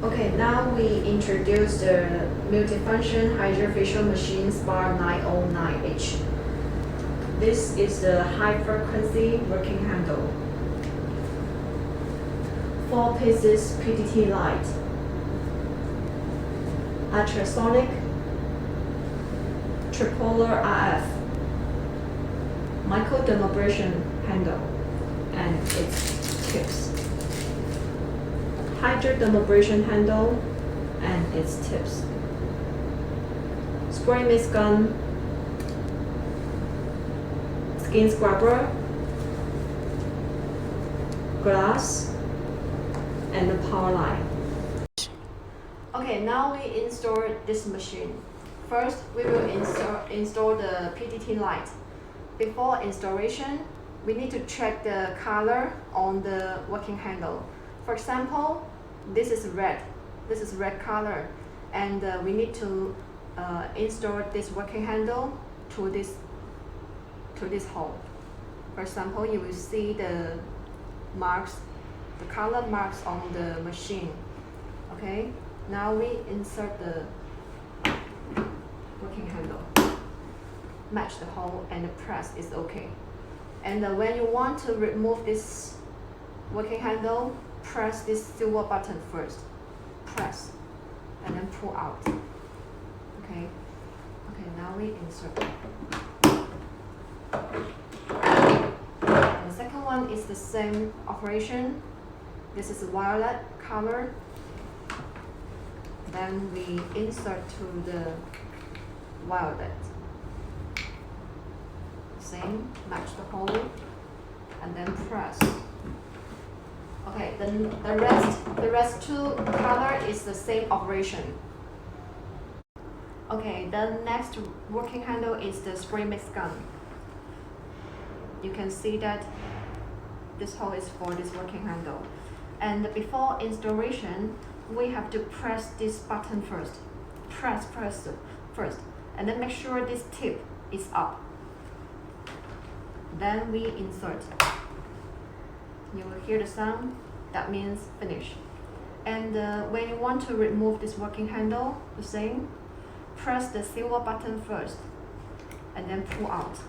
Okay, now we introduce the multifunction hydrofacial machine SPA909 H. This is the high frequency working handle. 4 pieces PDT light, ultrasonic, tripolar RF, microdermabrasion handle, and its tips. Hydrodermabrasion handle and its tips. Spray mist gun, skin scrubber, glass, and the power line. Okay, now we install this machine. First, we will install the PDT light. Before installation, we need to check the color on the working handle. For example, this is red. This is red color, and we need to install this working handle to this hole. For example, you will see the marks, the color marks on the machine. Okay, now we insert the working handle, match the hole, and the press is okay. And when you want to remove this working handle, press this silver button first. Press, and then pull out. Okay. Okay, now we insert. And the second one is the same operation. This is violet color. Then we insert to the violet. Same, match the hole, and then press. Okay, then the rest two color is the same operation. Okay, the next working handle is the spray mist gun. You can see that this hole is for this working handle. And before installation, we have to press this button first. Press first, and then make sure this tip is up. Then we insert. You will hear the sound. That means finish. And when you want to remove this working handle, the same. Press the silver button first, and then pull out.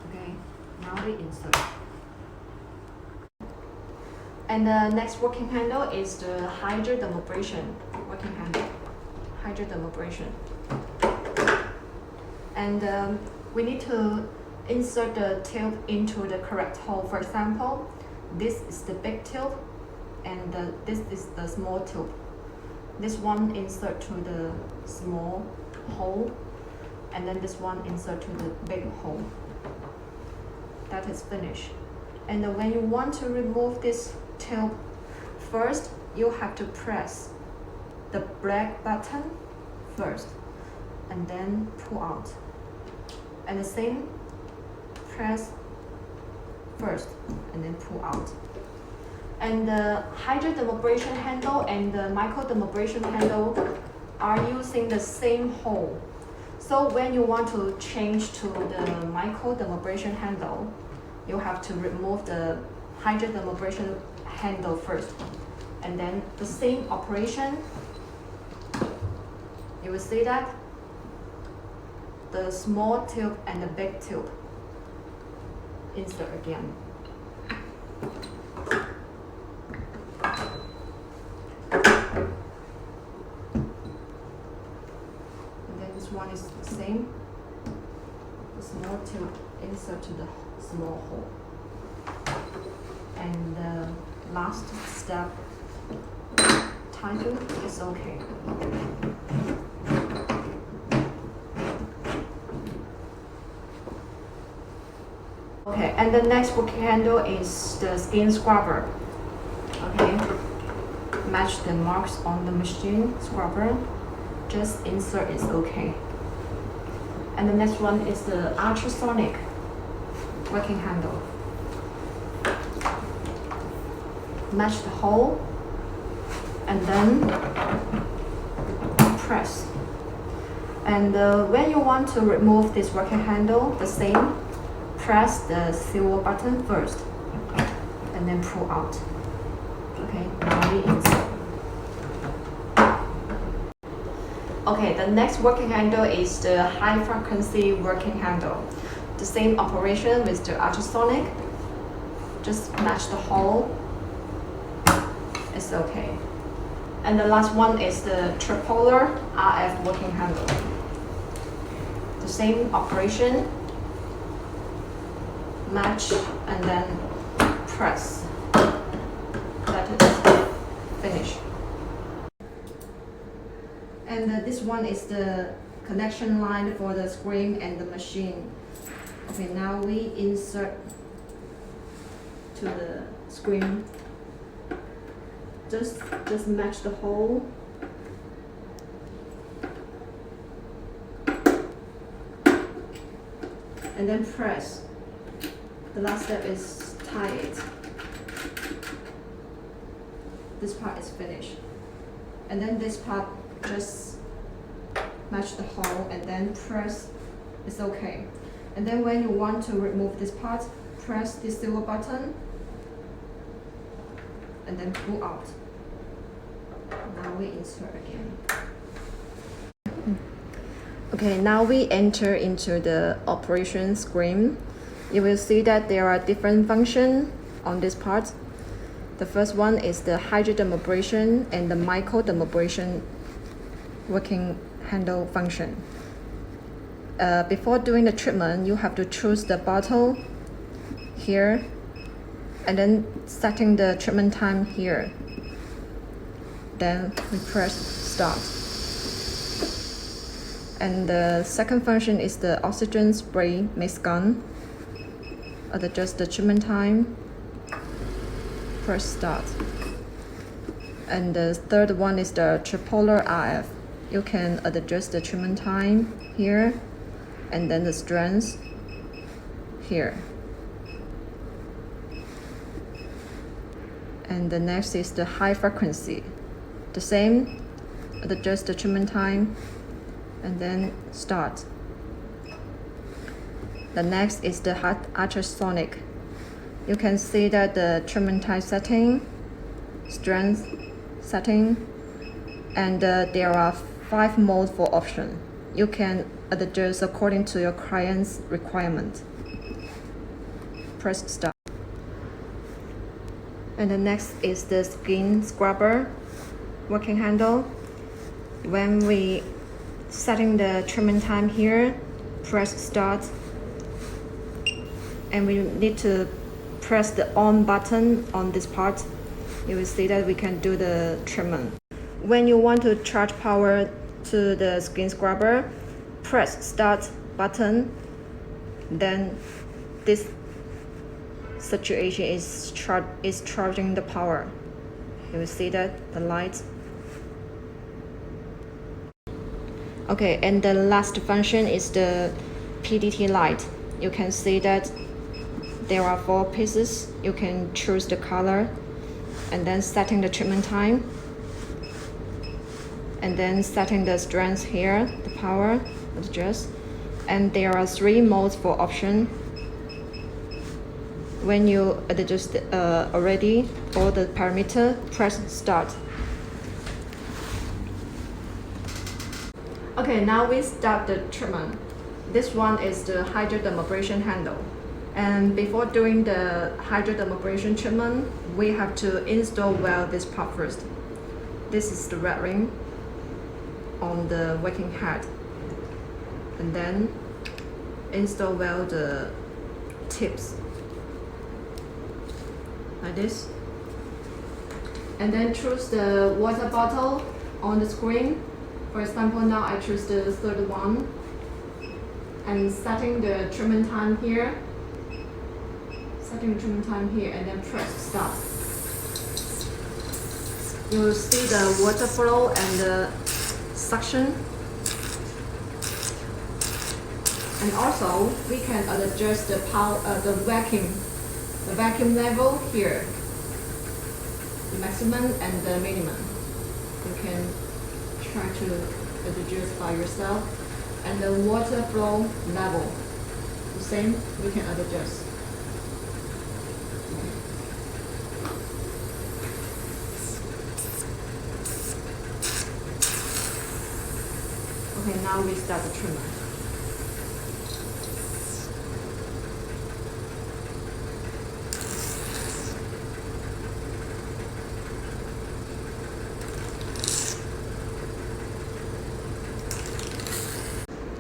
Okay, now we insert. And the next working handle is the hydrodermabrasion working handle. Hydrodermabrasion. And we need to insert the tube into the correct hole. For example, this is the big tube, and this is the small tube. This one insert to the small hole, and then this one insert to the big hole. That is finished. And when you want to remove this tube, first you have to press the black button first, and then pull out. And the same, press first and then pull out. And the hydrodermabrasion handle and the microdermabrasion handle are using the same hole. So when you want to change to the microdermabrasion handle, you have to remove the hydrodermabrasion handle first. And then the same operation, you will see that the small tube and the big tube. Insert again. And then this one is the same. The small tube insert to the small hole. And the last step, tighten is okay. Okay, and the next working handle is the skin scrubber. Okay, match the marks on the machine scrubber. Just insert is okay. And the next one is the ultrasonic working handle. Match the hole, and then press. And when you want to remove this working handle, the same. Press the silver button first, and then pull out. Okay, now we insert. Okay, the next working handle is the high frequency working handle. The same operation with the ultrasonic. Just match the hole. It's okay. And the last one is the tripolar RF working handle. The same operation. Match and then press. That is finished. And this one is the connection line for the screen and the machine. Okay, now we insert to the screen. Just match the hole. And then press. The last step is tie it. This part is finished. And then this part, just match the hole and then press. It's okay. And then when you want to remove this part, press this silver button and then pull out. Now we insert again. Okay, now we enter into the operation screen. You will see that there are different functions on this part. The first one is the hydrodermabrasion and the microdermabrasion working handle function. Before doing the treatment, you have to choose the bottle here and then setting the treatment time here. Then we press start. And the second function is the oxygen spray mist gun. Adjust the treatment time. Press start. And the third one is the tripolar RF. You can adjust the treatment time here and then the strength here. And the next is the high frequency. The same, adjust the treatment time and then start. The next is the ultrasonic. You can see that the treatment time setting, strength setting, and there are 5 modes for option. You can adjust according to your client's requirement. Press start. And the next is the skin scrubber working handle. When we setting the treatment time here, press start, and we need to press the on button on this part. You will see that we can do the treatment. When you want to charge power to the skin scrubber, press start button, then this situation is charging the power. You will see that the light. Okay, and the last function is the PDT light. You can see that there are 4 pieces. You can choose the color and then setting the treatment time and then setting the strength here, the power, adjust. And there are 3 modes for option. When you adjust already all the parameter, press start. Okay, now we start the treatment. This one is the hydrodermabrasion handle. And before doing the hydrodermabrasion treatment, we have to install well this part first. This is the red ring on the working head. And then install well the tips. Like this. And then choose the water bottle on the screen. For example, now I choose the third one. And setting the treatment time here. Setting the treatment time here and then press start. You will see the water flow and the suction. And also we can adjust the vacuum level here, the maximum and the minimum. You can try to adjust by yourself. And the water flow level, the same, we can adjust. Okay, now we start the trimmer.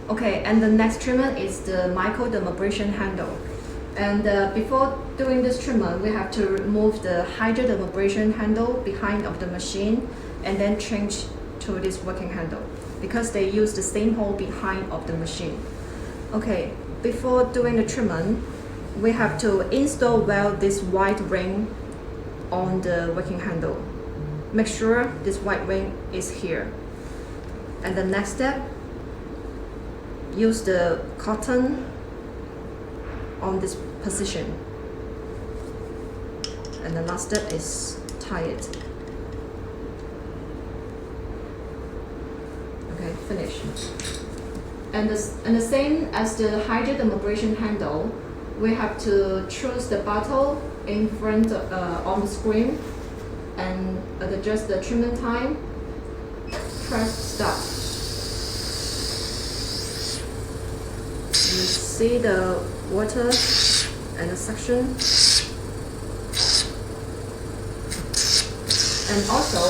Okay, and the next trimmer is the microdermabrasion handle. And before doing this trimmer, we have to remove the hydrodermabrasion handle behind of the machine and then change to this working handle because they use the same hole behind of the machine. Okay, before doing the trimmer, we have to install well this white ring on the working handle. Make sure this white ring is here. And the next step, use the cotton on this position. And the last step is tie it. Okay, finish. And the same as the hydrodermabrasion handle, we have to choose the bottle in front on the screen and adjust the treatment time. Press start. You see the water and the suction. And also,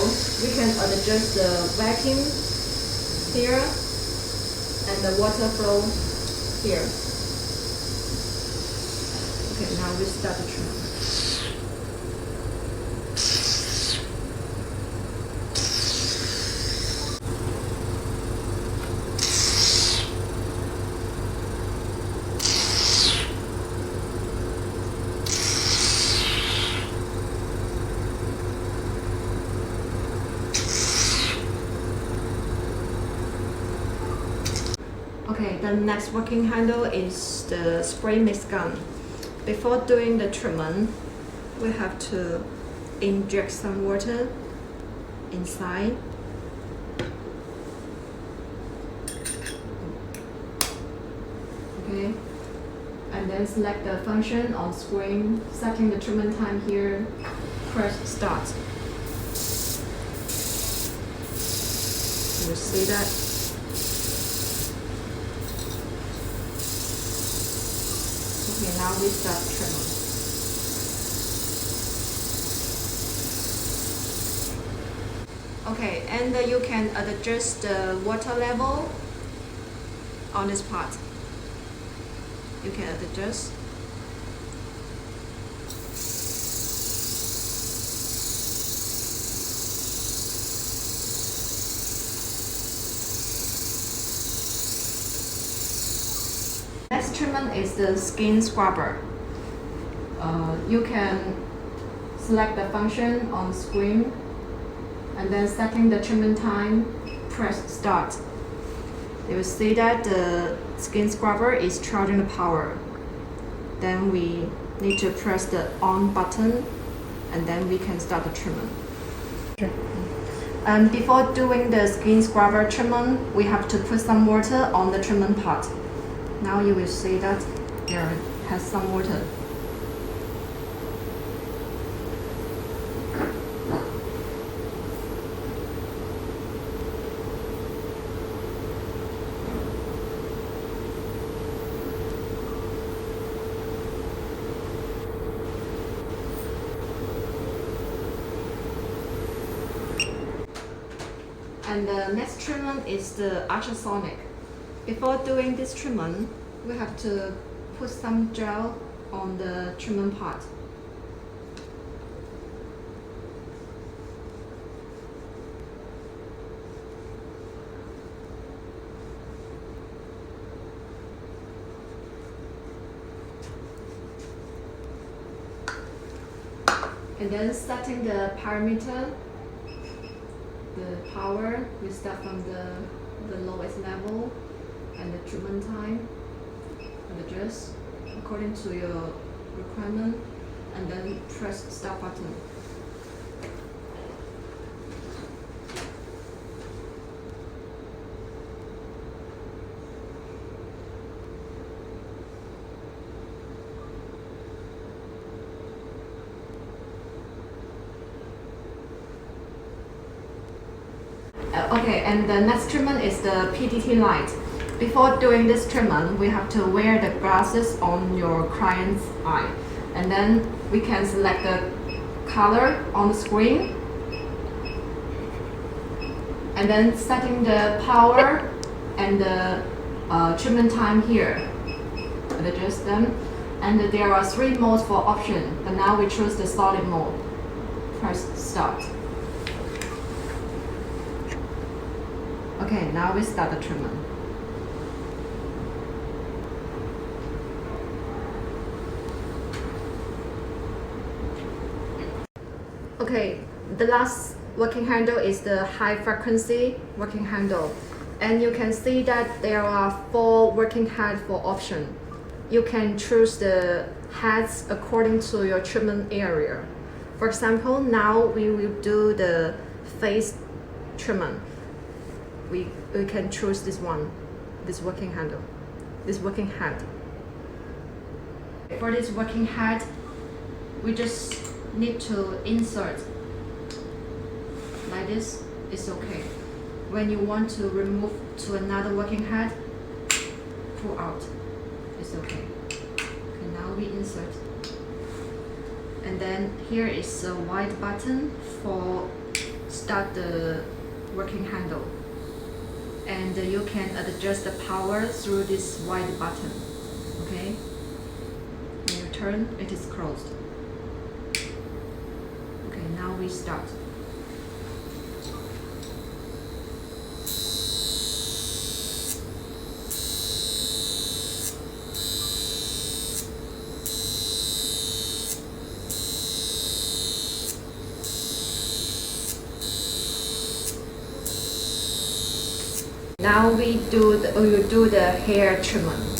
we can adjust the vacuum here and the water flow here. Okay, now we start the trim. Okay, the next working handle is the spray mist gun. Before doing the treatment, we have to inject some water inside. Okay, and then select the function on screen, setting the treatment time here, press start. You see that? Okay, now we start trimming. Okay, and you can adjust the water level on this part. You can adjust. Next treatment is the skin scrubber. You can select the function on screen and then setting the treatment time, press start. You will see that the skin scrubber is charging the power. Then we need to press the on button and then we can start the treatment. Sure. And before doing the skin scrubber treatment, we have to put some water on the treatment part. Now you will see that there has some water. And the next treatment is the ultrasonic. Before doing this treatment, we have to put some gel on the treatment part. And then setting the parameter, the power, we start from the lowest level and the treatment time, and adjust according to your requirement, and then press start button. Okay, and the next treatment is the PDT light. Before doing this treatment, we have to wear the glasses on your client's eye. And then we can select the color on the screen. And then setting the power and the treatment time here. And adjust them. And there are 3 modes for option, but now we choose the solid mode. Press start. Okay, now we start the treatment. Okay, the last working handle is the high frequency working handle. And you can see that there are 4 working heads for option. You can choose the heads according to your treatment area. For example, now we will do the face treatment. We can choose this one, this working handle, this working head. For this working head, we just need to insert like this. It's okay. When you want to remove to another working head, pull out. It's okay. Okay, now we insert. And then here is a white button for start the working handle. And you can adjust the power through this white button. Okay? When you turn, it is closed. Okay, now we start. Now we do the hair treatment.